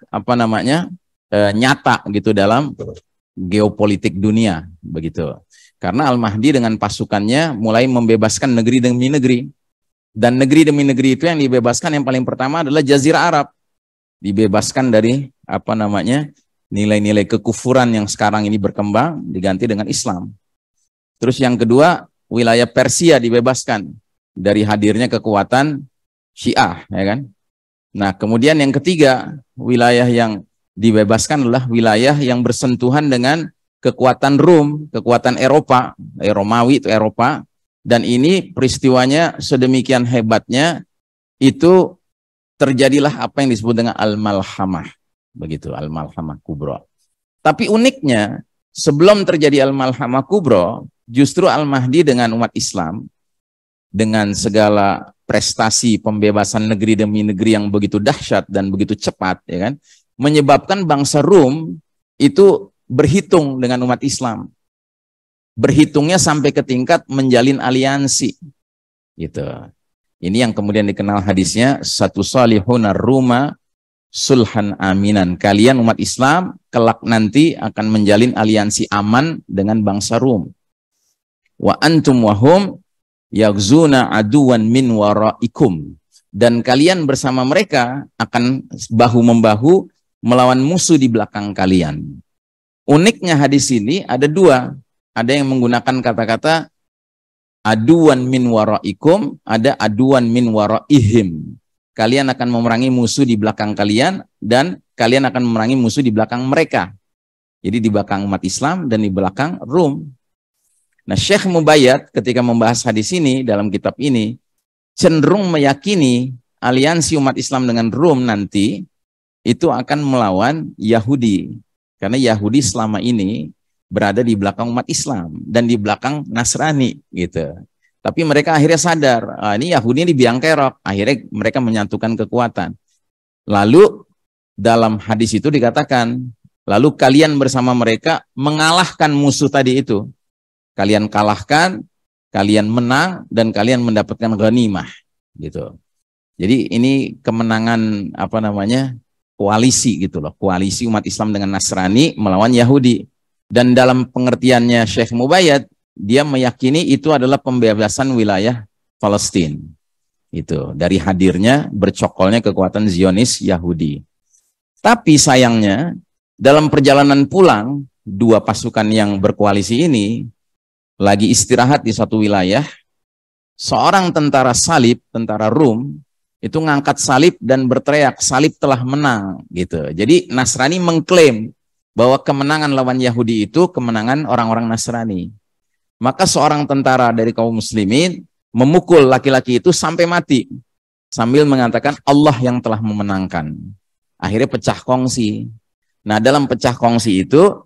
nyata gitu dalam geopolitik dunia, begitu. Karena Al-Mahdi dengan pasukannya mulai membebaskan negeri demi negeri. Dan negeri demi negeri itu yang dibebaskan yang paling pertama adalah Jazirah Arab. Dibebaskan dari nilai-nilai kekufuran yang sekarang ini berkembang diganti dengan Islam. Terus yang kedua, wilayah Persia dibebaskan dari hadirnya kekuatan Syiah, ya kan? Nah, kemudian yang ketiga, wilayah yang dibebaskan adalah wilayah yang bersentuhan dengan kekuatan Rum, kekuatan Eropa, Romawi itu Eropa, dan ini peristiwanya sedemikian hebatnya, itu terjadilah apa yang disebut dengan Al-Malhamah, begitu, Al-Malhamah Kubra. Tapi uniknya, sebelum terjadi Al-Malhamah Kubra, justru Al-Mahdi dengan umat Islam, dengan segala prestasi pembebasan negeri demi negeri yang begitu dahsyat dan begitu cepat, ya kan, menyebabkan bangsa Rum itu berhitung dengan umat Islam. Berhitungnya sampai ke tingkat menjalin aliansi. Gitu. Ini yang kemudian dikenal hadisnya, satu salihuna ruma sulhan aminan. Kalian umat Islam kelak nanti akan menjalin aliansi aman dengan bangsa Rum. Wa antum wahum yaghzuna aduwan min waraikum. Dan kalian bersama mereka akan bahu-membahu melawan musuh di belakang kalian. Uniknya hadis ini ada dua. Ada yang menggunakan kata-kata aduwan min waraikum, ada aduwan min waraihim. Kalian akan memerangi musuh di belakang kalian dan kalian akan memerangi musuh di belakang mereka. Jadi di belakang umat Islam dan di belakang Rum. Nah, Syekh Mubayyad ketika membahas hadis ini dalam kitab ini cenderung meyakini aliansi umat Islam dengan Rum nanti itu akan melawan Yahudi. Karena Yahudi selama ini berada di belakang umat Islam dan di belakang Nasrani gitu. Tapi mereka akhirnya sadar, ini Yahudi ini biang kerok. Akhirnya mereka menyatukan kekuatan. Lalu dalam hadis itu dikatakan, lalu kalian bersama mereka mengalahkan musuh tadi itu. Kalian kalahkan, kalian menang, dan kalian mendapatkan ghanimah. Gitu. Jadi ini kemenangan koalisi gitu loh. Koalisi umat Islam dengan Nasrani melawan Yahudi. Dan dalam pengertiannya Syekh Mubayyad, dia meyakini itu adalah pembebasan wilayah Palestina. Itu dari hadirnya bercokolnya kekuatan Zionis Yahudi. Tapi sayangnya dalam perjalanan pulang dua pasukan yang berkoalisi ini lagi istirahat di satu wilayah, seorang tentara salib, tentara Rum itu ngangkat salib dan berteriak salib telah menang gitu. Jadi Nasrani mengklaim bahwa kemenangan lawan Yahudi itu kemenangan orang-orang Nasrani. Maka seorang tentara dari kaum muslimin memukul laki-laki itu sampai mati. Sambil mengatakan Allah yang telah memenangkan. Akhirnya pecah kongsi. Nah dalam pecah kongsi itu,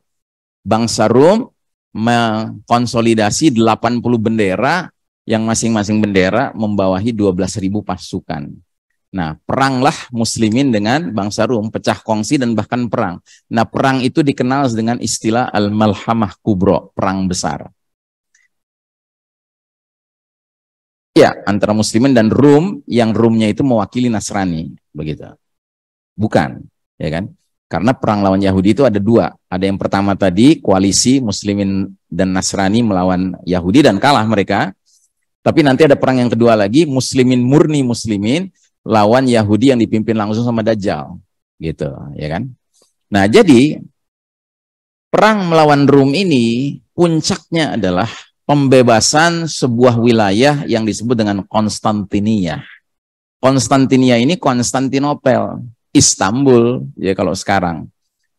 bangsa Rum mengkonsolidasi 80 bendera yang masing-masing bendera membawahi 12.000 pasukan. Nah, peranglah muslimin dengan bangsa Rum, pecah kongsi dan bahkan perang. Nah, perang itu dikenal dengan istilah Al-Malhamah Kubro, perang besar. Ya, antara muslimin dan Rum, yang Rumnya itu mewakili Nasrani, begitu. Bukan, ya kan? Karena perang lawan Yahudi itu ada dua. Ada yang pertama tadi, koalisi muslimin dan Nasrani melawan Yahudi dan kalah mereka. Tapi nanti ada perang yang kedua lagi, muslimin murni muslimin lawan Yahudi yang dipimpin langsung sama Dajjal, gitu, ya kan? Nah, jadi perang melawan Rum ini puncaknya adalah pembebasan sebuah wilayah yang disebut dengan Konstantinia. Konstantinia ini Konstantinopel, Istanbul, ya kalau sekarang.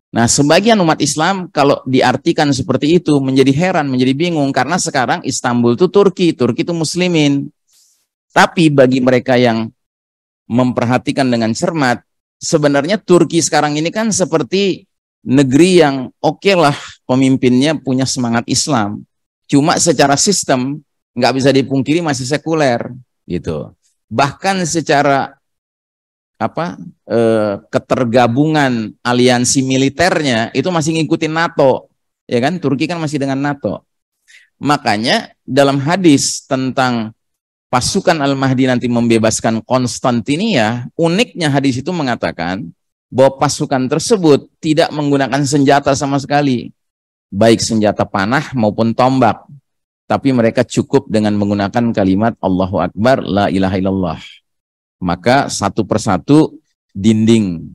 Nah, sebagian umat Islam kalau diartikan seperti itu menjadi heran, menjadi bingung karena sekarang Istanbul itu Turki itu muslimin. Tapi bagi mereka yang memperhatikan dengan cermat, sebenarnya Turki sekarang ini kan seperti negeri yang oke lah pemimpinnya punya semangat Islam, cuma secara sistem nggak bisa dipungkiri masih sekuler gitu. Bahkan secara ketergabungan aliansi militernya itu masih ngikutin NATO, ya kan? Turki kan masih dengan NATO. Makanya dalam hadis tentang pasukan Al-Mahdi nanti membebaskan Konstantinia, uniknya hadis itu mengatakan bahwa pasukan tersebut tidak menggunakan senjata sama sekali, baik senjata panah maupun tombak, tapi mereka cukup dengan menggunakan kalimat Allahu Akbar, la ilaha illallah. Maka satu persatu dinding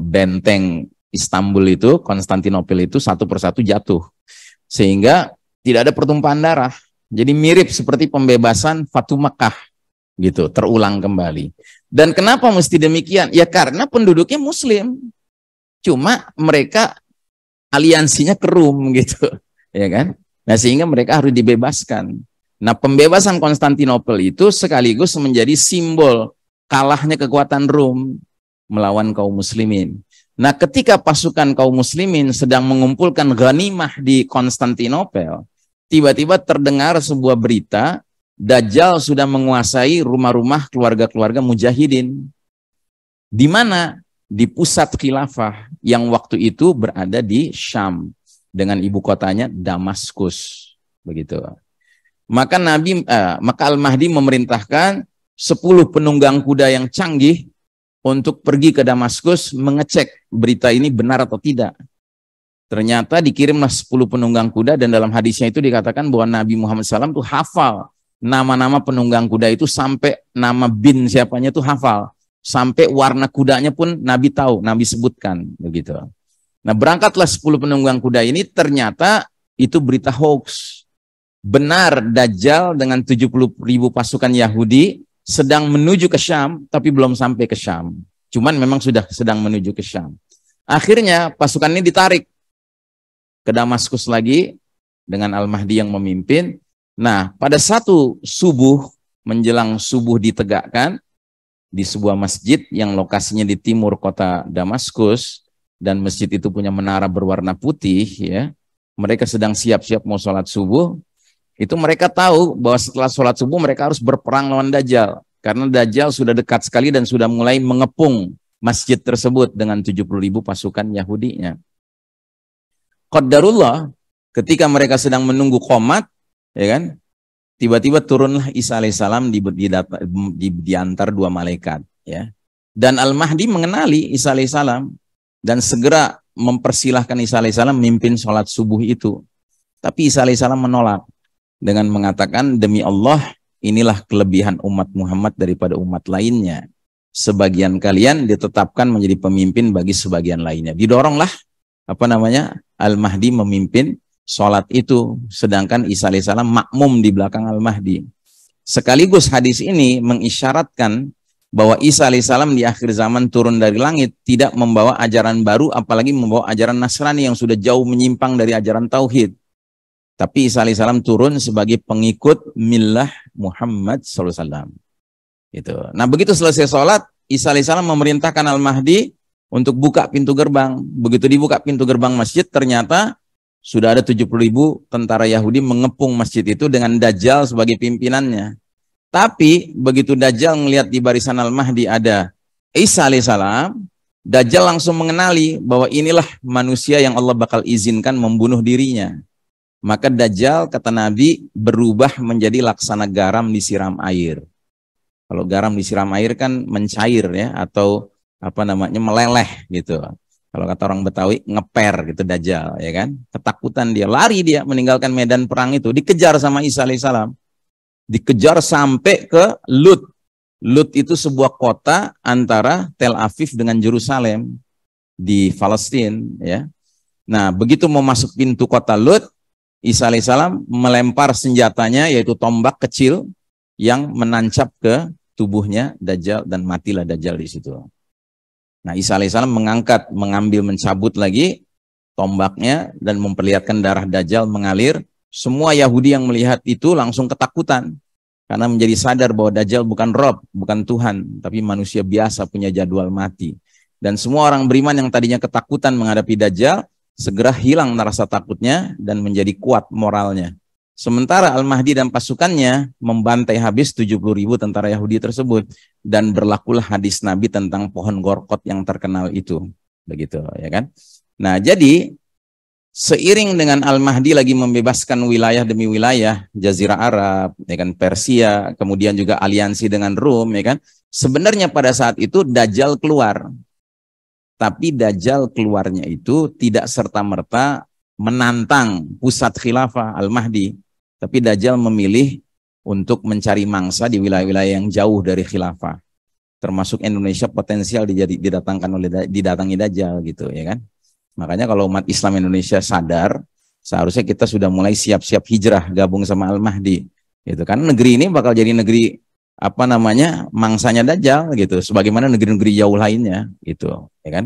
benteng Istanbul itu, Konstantinopel itu satu persatu jatuh, sehingga tidak ada pertumpahan darah. Jadi mirip seperti pembebasan Fatu Makkah gitu, terulang kembali. Dan kenapa mesti demikian? Ya karena penduduknya muslim. Cuma mereka aliansinya ke Rum gitu, ya kan? Nah, sehingga mereka harus dibebaskan. Nah, pembebasan Konstantinopel itu sekaligus menjadi simbol kalahnya kekuatan Rum melawan kaum muslimin. Nah, ketika pasukan kaum muslimin sedang mengumpulkan ghanimah di Konstantinopel, tiba-tiba terdengar sebuah berita, Dajjal sudah menguasai rumah-rumah keluarga-keluarga mujahidin. Di mana? di pusat khilafah yang waktu itu berada di Syam dengan ibu kotanya Damaskus, begitu. Maka maka Al-Mahdi memerintahkan 10 penunggang kuda yang canggih untuk pergi ke Damaskus mengecek berita ini benar atau tidak. Ternyata dikirimlah 10 penunggang kuda, dan dalam hadisnya itu dikatakan bahwa Nabi Muhammad SAW tuh hafal nama-nama penunggang kuda itu, sampai nama bin siapanya tuh hafal, sampai warna kudanya pun Nabi tahu, Nabi sebutkan, begitu. Nah, berangkatlah 10 penunggang kuda ini, ternyata itu berita hoax. Benar, Dajjal dengan 70.000 pasukan Yahudi sedang menuju ke Syam, tapi belum sampai ke Syam. Cuman memang sudah sedang menuju ke Syam. Akhirnya pasukan ini ditarik ke Damaskus lagi dengan Al-Mahdi yang memimpin. Nah, pada satu subuh, menjelang subuh ditegakkan di sebuah masjid yang lokasinya di timur kota Damaskus, dan masjid itu punya menara berwarna putih, ya. Mereka sedang siap-siap mau sholat subuh. Itu mereka tahu bahwa setelah sholat subuh mereka harus berperang lawan Dajjal, karena Dajjal sudah dekat sekali dan sudah mulai mengepung masjid tersebut dengan 70.000 pasukan Yahudinya. Qadarullah, ketika mereka sedang menunggu qomat, ya kan, tiba-tiba turunlah Isa alaihissalam di antar 2 malaikat, ya. Dan Al-Mahdi mengenali Isa alaihissalam dan segera mempersilahkan Isa alaihissalam memimpin sholat subuh itu. Tapi Isa alaihissalam menolak dengan mengatakan, demi Allah, inilah kelebihan umat Muhammad daripada umat lainnya. Sebagian kalian ditetapkan menjadi pemimpin bagi sebagian lainnya. Didoronglah Al-Mahdi memimpin sholat itu, sedangkan Isa alaihissalam makmum di belakang Al-Mahdi. Sekaligus hadis ini mengisyaratkan bahwa Isa alaihissalam di akhir zaman turun dari langit tidak membawa ajaran baru, apalagi membawa ajaran Nasrani yang sudah jauh menyimpang dari ajaran Tauhid. Tapi Isa alaihissalam turun sebagai pengikut millah Muhammad SAW. Gitu. Nah, begitu selesai sholat, Isa alaihissalam memerintahkan Al-Mahdi untuk buka pintu gerbang. Begitu dibuka pintu gerbang masjid, ternyata sudah ada 70.000 tentara Yahudi mengepung masjid itu dengan Dajjal sebagai pimpinannya. Tapi begitu Dajjal melihat di barisan Al-Mahdi ada Isa alaihissalam, Dajjal langsung mengenali bahwa inilah manusia yang Allah bakal izinkan membunuh dirinya. Maka Dajjal, kata Nabi, berubah menjadi laksana garam disiram air. Kalau garam disiram air kan mencair, ya, atau meleleh gitu. Kalau kata orang Betawi, ngeper gitu Dajjal, ya kan? Ketakutan dia, lari dia meninggalkan medan perang itu, dikejar sama Isa alaihissalam. Dikejar sampai ke Lut. Lut itu sebuah kota antara Tel Aviv dengan Yerusalem di Palestina, ya. Nah, begitu mau masuk pintu kota Lut, Isa alaihissalam melempar senjatanya, yaitu tombak kecil yang menancap ke tubuhnya Dajjal, dan matilah Dajjal di situ. Nah, Isa alaihissalam mencabut lagi tombaknya dan memperlihatkan darah Dajjal mengalir. Semua Yahudi yang melihat itu langsung ketakutan, karena menjadi sadar bahwa Dajjal bukan Rob, bukan Tuhan, tapi manusia biasa punya jadwal mati. Dan semua orang beriman yang tadinya ketakutan menghadapi Dajjal segera hilang rasa takutnya dan menjadi kuat moralnya. Sementara Al-Mahdi dan pasukannya membantai habis 70.000 tentara Yahudi tersebut, dan berlakulah hadis Nabi tentang pohon gorkot yang terkenal itu, begitu, ya kan? Nah, jadi seiring dengan Al-Mahdi lagi membebaskan wilayah demi wilayah, Jazirah Arab, ya kan, Persia, kemudian juga aliansi dengan Rom, ya kan? Sebenarnya pada saat itu Dajjal keluar. Tapi Dajjal keluarnya itu tidak serta-merta menantang pusat khilafah Al-Mahdi. Tapi Dajjal memilih untuk mencari mangsa di wilayah-wilayah yang jauh dari khilafah. Termasuk Indonesia potensial didatangi Dajjal gitu, ya kan. Makanya kalau umat Islam Indonesia sadar, seharusnya kita sudah mulai siap-siap hijrah gabung sama Al-Mahdi. Gitu kan, negeri ini bakal jadi negeri mangsanya Dajjal gitu, sebagaimana negeri-negeri jauh lainnya gitu, ya kan?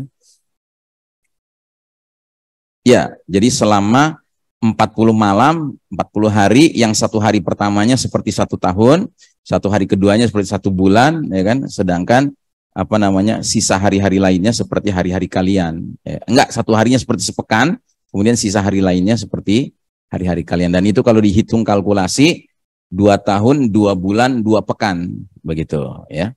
Ya, jadi selama 40 malam, 40 hari, yang 1 hari pertamanya seperti 1 tahun, 1 hari keduanya seperti 1 bulan, ya kan? Sedangkan sisa hari-hari lainnya seperti hari-hari kalian. Ya, enggak, 1 harinya seperti sepekan, kemudian sisa hari lainnya seperti hari-hari kalian. Dan itu kalau dihitung kalkulasi 2 tahun, 2 bulan, 2 pekan, begitu, ya.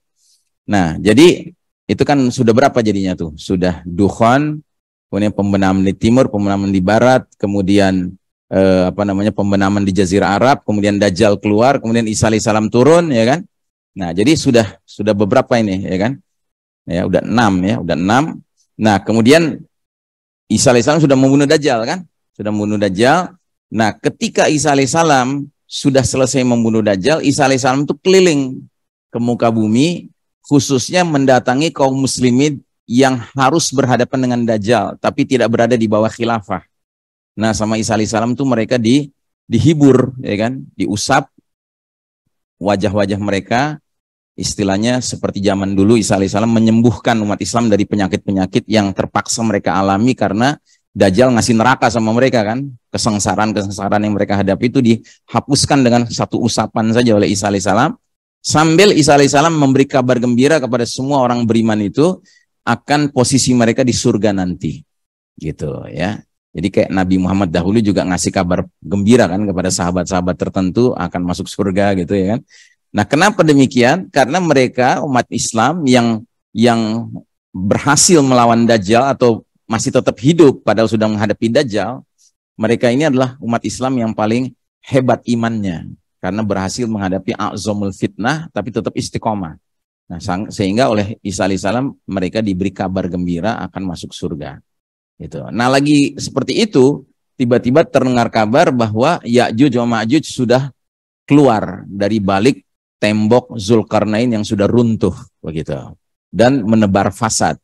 Nah, jadi itu kan sudah berapa jadinya tuh? Sudah Dukhan, kemudian pembenaman di timur, pembenaman di barat, kemudian pembenaman di Jazirah Arab, kemudian Dajjal keluar, kemudian Isa alaihissalam turun, ya kan? Nah, jadi sudah beberapa ini, ya kan? Ya, udah 6 ya, udah 6. Nah, kemudian Isa alaihissalam sudah membunuh Dajjal kan? Sudah membunuh Dajjal. Nah, ketika Isa alaihissalam sudah selesai membunuh Dajjal, Isa alaihissalam itu keliling ke muka bumi, khususnya mendatangi kaum muslimin yang harus berhadapan dengan Dajjal, tapi tidak berada di bawah khilafah. Nah, sama Isa alaihissalam tuh mereka dihibur, ya kan, diusap wajah-wajah mereka, istilahnya seperti zaman dulu Isa alaihissalam menyembuhkan umat Islam dari penyakit-penyakit yang terpaksa mereka alami karena Dajjal ngasih neraka sama mereka kan, kesengsaraan yang mereka hadapi itu dihapuskan dengan satu usapan saja oleh Isa alaihissalam, sambil Isa alaihissalam memberi kabar gembira kepada semua orang beriman itu akan posisi mereka di surga nanti, gitu ya. Jadi kayak Nabi Muhammad dahulu juga ngasih kabar gembira kan kepada sahabat-sahabat tertentu akan masuk surga gitu ya kan. Nah, kenapa demikian? Karena mereka umat Islam yang berhasil melawan Dajjal atau masih tetap hidup padahal sudah menghadapi Dajjal, mereka ini adalah umat Islam yang paling hebat imannya karena berhasil menghadapi a'zamul fitnah tapi tetap istiqomah. Nah, sehingga oleh Isa alaihissalam mereka diberi kabar gembira akan masuk surga. Gitu. Nah, lagi seperti itu, tiba-tiba terdengar kabar bahwa Ya'juj wa Ma'juj sudah keluar dari balik tembok Zulkarnain yang sudah runtuh begitu dan menebar fasad.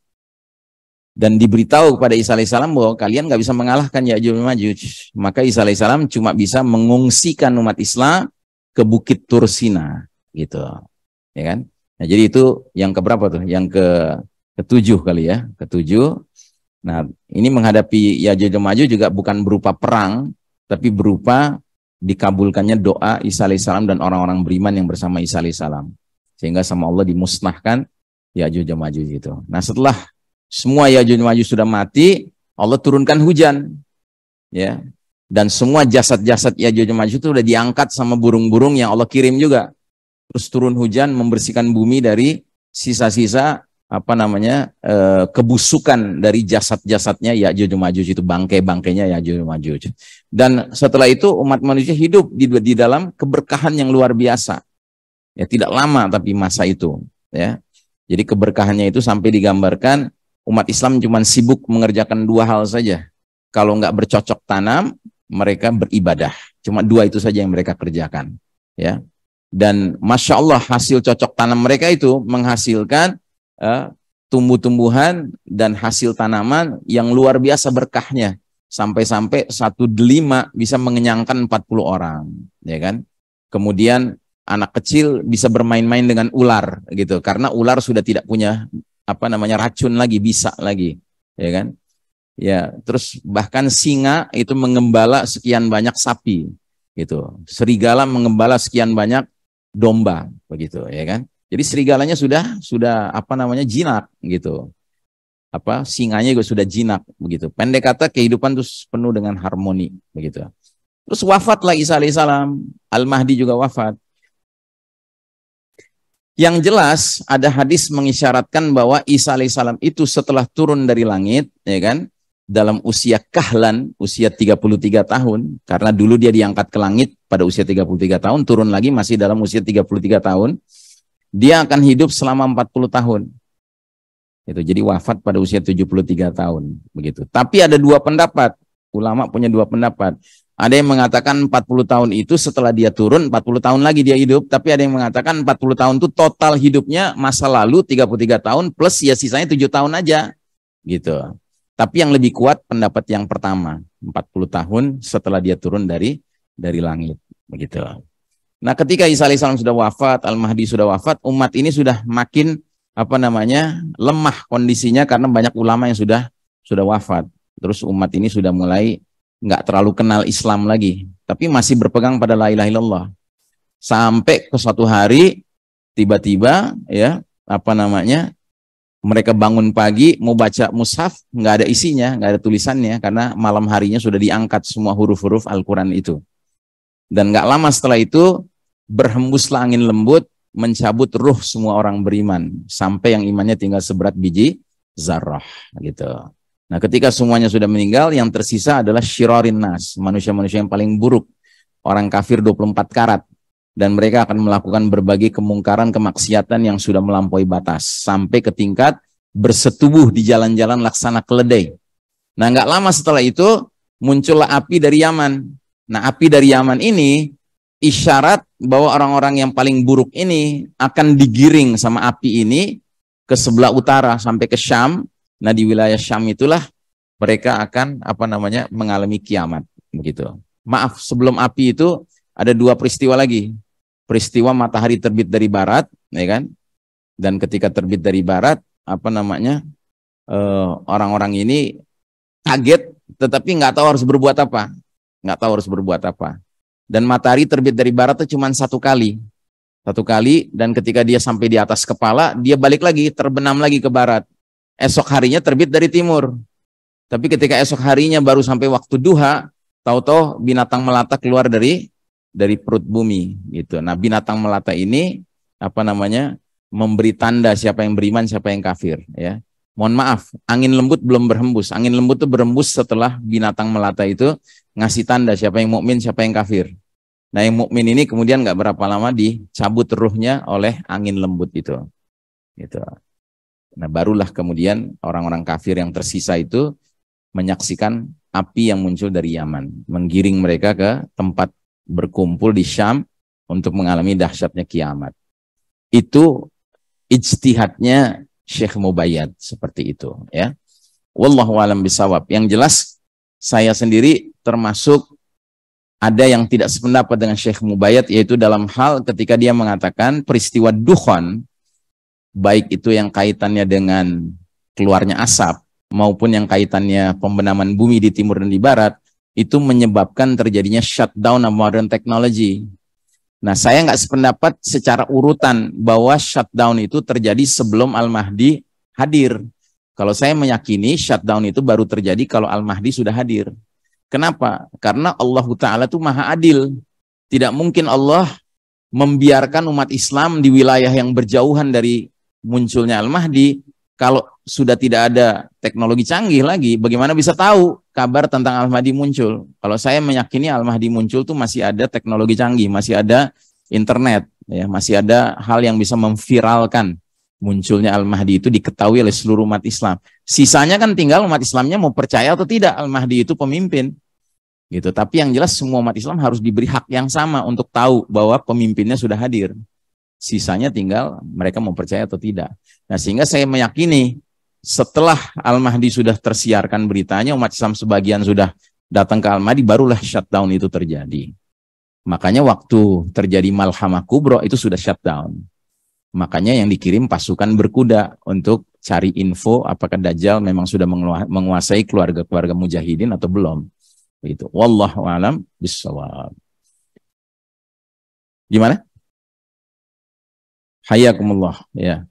Dan diberitahu kepada Isa alaihissalam bahwa kalian nggak bisa mengalahkan Ya'juj wa Ma'juj. Maka Isa alaihissalam cuma bisa mengungsikan umat Islam ke Bukit Tursina, gitu, ya kan? Nah, jadi itu yang keberapa tuh? Yang ketujuh kali ya, ketujuh. Nah, ini menghadapi Ya'juj wa Ma'juj juga bukan berupa perang, tapi berupa dikabulkannya doa Isa alaihissalam dan orang-orang beriman yang bersama Isa alaihissalam, sehingga sama Allah dimusnahkan Ya'juj wa Ma'juj itu. Nah, setelah semua Ya'juj wa Ma'juj sudah mati, Allah turunkan hujan, ya, dan semua jasad-jasad Ya'juj wa Ma'juj itu sudah diangkat sama burung-burung yang Allah kirim juga. Terus turun hujan membersihkan bumi dari sisa-sisa kebusukan dari jasad-jasadnya Ya'juj wa Ma'juj itu, bangkai-bangkainya Ya'juj wa Ma'juj. Dan setelah itu umat manusia hidup di dalam keberkahan yang luar biasa. Ya, tidak lama tapi masa itu, ya. Jadi keberkahannya itu sampai digambarkan umat Islam cuma sibuk mengerjakan dua hal saja. Kalau nggak bercocok tanam, mereka beribadah. Cuma dua itu saja yang mereka kerjakan, ya. Dan Masya Allah hasil cocok tanam mereka itu menghasilkan tumbuh-tumbuhan dan hasil tanaman yang luar biasa berkahnya, sampai-sampai satu delima bisa mengenyangkan 40 orang, ya kan? Kemudian anak kecil bisa bermain-main dengan ular gitu, karena ular sudah tidak punya racun lagi, bisa lagi, ya kan? Ya, terus bahkan singa itu mengembala sekian banyak sapi gitu. Serigala mengembala sekian banyak domba begitu, ya kan? Jadi serigalanya sudah jinak gitu. Singanya juga sudah jinak begitu. Pendek kata kehidupan itu penuh dengan harmoni begitu. Terus wafatlah Isa alaihissalam, Al-Mahdi juga wafat. Yang jelas ada hadis mengisyaratkan bahwa Isa alaihissalam itu setelah turun dari langit, ya kan, dalam usia kahlan, usia 33 tahun, karena dulu dia diangkat ke langit pada usia 33 tahun, turun lagi masih dalam usia 33 tahun. Dia akan hidup selama 40 tahun. Itu jadi wafat pada usia 73 tahun begitu. Tapi ada dua pendapat. Ulama punya dua pendapat. Ada yang mengatakan 40 tahun itu setelah dia turun 40 tahun lagi dia hidup, tapi ada yang mengatakan 40 tahun itu total hidupnya masa lalu 33 tahun plus ya sisanya 7 tahun aja. Gitu. Tapi yang lebih kuat pendapat yang pertama, 40 tahun setelah dia turun dari langit begitu. Nah, ketika Isa alaihissalam sudah wafat, Al-Mahdi sudah wafat, umat ini sudah makin lemah kondisinya karena banyak ulama yang sudah wafat. Terus umat ini sudah mulai nggak terlalu kenal Islam lagi, tapi masih berpegang pada la ilaha illallah. Sampai ke suatu hari tiba-tiba ya mereka bangun pagi mau baca mushaf, nggak ada isinya, nggak ada tulisannya karena malam harinya sudah diangkat semua huruf-huruf Al-Quran itu. Dan nggak lama setelah itu berhembuslah angin lembut, mencabut ruh semua orang beriman sampai yang imannya tinggal seberat biji zarrah gitu. Nah, ketika semuanya sudah meninggal, yang tersisa adalah syirarin nas, manusia-manusia yang paling buruk, orang kafir 24 karat, dan mereka akan melakukan berbagai kemungkaran, kemaksiatan yang sudah melampaui batas sampai ke tingkat bersetubuh di jalan-jalan laksana keledai. Nah, nggak lama setelah itu muncullah api dari Yaman. Nah, api dari Yaman ini isyarat bahwa orang-orang yang paling buruk ini akan digiring sama api ini ke sebelah utara sampai ke Syam. Nah, di wilayah Syam itulah mereka akan mengalami kiamat begitu. Maaf, sebelum api itu ada dua peristiwa lagi. Peristiwa matahari terbit dari barat, ya kan? Dan ketika terbit dari barat, orang-orang ini kaget, tetapi nggak tahu harus berbuat apa. Nggak tahu harus berbuat apa. Dan matahari terbit dari barat itu cuma satu kali, dan ketika dia sampai di atas kepala, dia balik lagi, terbenam lagi ke barat. Esok harinya terbit dari timur. Tapi ketika esok harinya baru sampai waktu duha, tahu-tahu binatang melata keluar dari perut bumi gitu. Nah, binatang melata ini memberi tanda siapa yang beriman, siapa yang kafir, ya. Mohon maaf, angin lembut belum berhembus. Angin lembut itu berhembus setelah binatang melata itu ngasih tanda siapa yang mukmin, siapa yang kafir. Nah, yang mukmin ini kemudian nggak berapa lama dicabut ruhnya oleh angin lembut itu. Gitu. Nah, barulah kemudian orang-orang kafir yang tersisa itu menyaksikan api yang muncul dari Yaman, menggiring mereka ke tempat berkumpul di Syam untuk mengalami dahsyatnya kiamat. Itu ijtihadnya Syekh Mubayyad seperti itu, ya. Wallahu a'lam bishawab. Yang jelas saya sendiri termasuk ada yang tidak sependapat dengan Syekh Mubayyad, yaitu dalam hal ketika dia mengatakan peristiwa dukhan, baik itu yang kaitannya dengan keluarnya asap maupun yang kaitannya pembenaman bumi di timur dan di barat, itu menyebabkan terjadinya shutdown of modern technology. Nah, saya nggak sependapat secara urutan bahwa shutdown itu terjadi sebelum Al-Mahdi hadir. Kalau saya meyakini shutdown itu baru terjadi kalau Al-Mahdi sudah hadir. Kenapa? Karena Allah Ta'ala itu maha adil. Tidak mungkin Allah membiarkan umat Islam di wilayah yang berjauhan dari munculnya Al-Mahdi. Kalau sudah tidak ada teknologi canggih lagi, bagaimana bisa tahu kabar tentang Al-Mahdi muncul? Kalau saya meyakini Al-Mahdi muncul tuh masih ada teknologi canggih, masih ada internet, ya, masih ada hal yang bisa memviralkan munculnya Al-Mahdi itu diketahui oleh seluruh umat Islam. Sisanya kan tinggal umat Islamnya mau percaya atau tidak Al-Mahdi itu pemimpin. Gitu. Tapi yang jelas semua umat Islam harus diberi hak yang sama untuk tahu bahwa pemimpinnya sudah hadir. Sisanya tinggal mereka mau percaya atau tidak. Nah, sehingga saya meyakini setelah Al-Mahdi sudah tersiarkan beritanya, umat Islam sebagian sudah datang ke Al-Mahdi, barulah shutdown itu terjadi. Makanya waktu terjadi Malhamah Kubro itu sudah shutdown. Makanya yang dikirim pasukan berkuda untuk cari info apakah Dajjal memang sudah menguasai keluarga-keluarga mujahidin atau belum. Itu. Wallahu a'lam bishawab. Gimana? Hayakumullah, ya.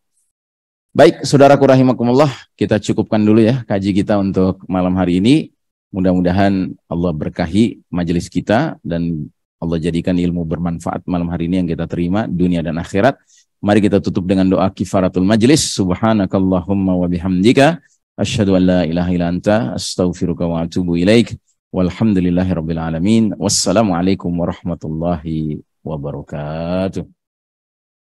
Baik, saudaraku rahimakumullah, kita cukupkan dulu ya kaji kita untuk malam hari ini. Mudah-mudahan Allah berkahi majelis kita dan Allah jadikan ilmu bermanfaat malam hari ini yang kita terima dunia dan akhirat. Mari kita tutup dengan doa kifaratul majlis. Subhanakallahumma wa bihamdika asyhadu an la ilaha illa anta astaghfiruka wa atubu ilaik. Walhamdulillahirabbil alamin. Wassalamualaikum warahmatullahi wabarakatuh.